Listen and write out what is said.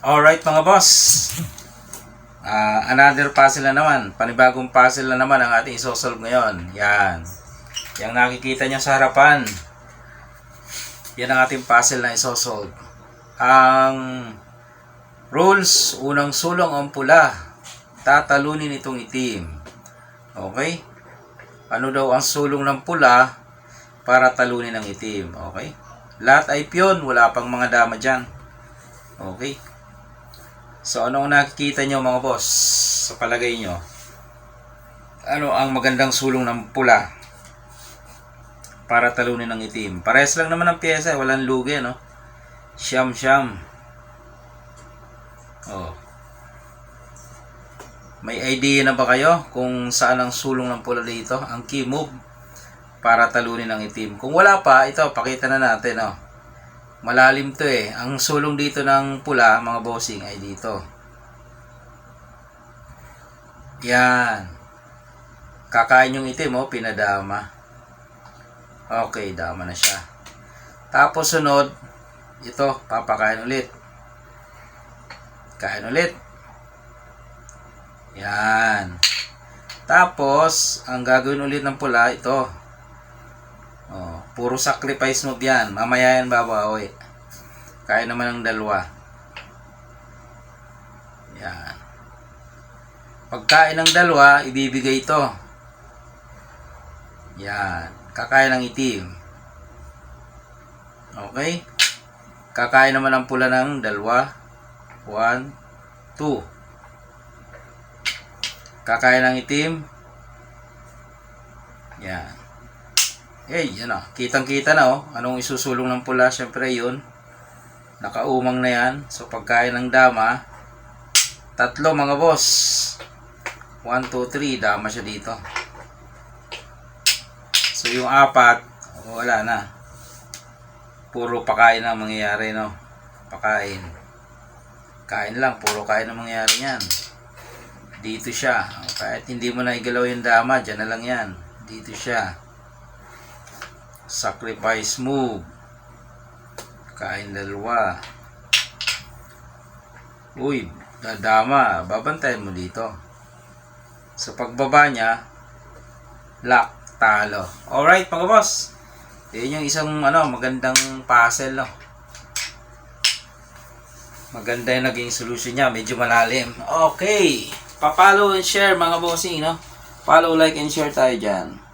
Alright mga boss, another puzzle na naman, panibagong puzzle na naman ang ating isosolve ngayon. Yan, yung nakikita nyo sa harapan, yan ang ating puzzle na isosolve. Ang rules, unang sulong ang pula, tatalunin itong itim. Okay, ano daw ang sulong ng pula para talunin ang itim? Okay, lahat ay piyon, wala pang mga dama dyan. Okay, so ano ang nakikita nyo mga boss sa palagay nyo? Ano ang magandang sulong ng pula para talunin ng itim? Parehas lang naman ang pyesa, walang lugi, no? Siyam. Oh. May idea na ba kayo kung saan ang sulong ng pula dito? Ang key move para talunin ng itim. Kung wala pa, ito, pakita na natin, oh. Malalim to eh. Ang sulong dito ng pula, mga bossing, ay dito. Yan. Kakain yung itim, oh, pinadama. Okay, dama na siya. Tapos sunod, ito, papakain ulit. Kain ulit. Yan. Tapos, ang gagawin ulit ng pula, ito. Oh, puro sacrifice move yan. Mamaya yan babawi. Kaya naman ng dalawa. Yan. Pagkain ng dalawa, ibibigay ito. Yan. Kakain ng itim. Okay? Kakain naman ng pula ng dalawa. 1, 2. Kakain ng itim. Yan. Hey, yan o. Kitang-kita na o. Anong isusulong ng pula? Siyempre yun. Nakaumang na yan. So, pagkain ng dama, 3 mga boss. 1, 2, 3. Dama siya dito. So, yung 4, wala na. Puro pakain ang mangyayari, no? Pakain. Kain lang. Puro kain ang mangyayari yan. Dito siya. Kahit hindi mo na igalaw yung dama, dyan na lang yan. Dito siya. Sacrifice move. Kain dalawa. Uy, dadama. Babantayan mo dito. Sa pagbaba niya, lock, talo. Alright mga boss. Yan yung isang magandang puzzle, no? Maganda yung naging solution niya. Medyo malalim. Okay. Pa-follow and share mga bossing, no? Follow, like, and share tayo dyan.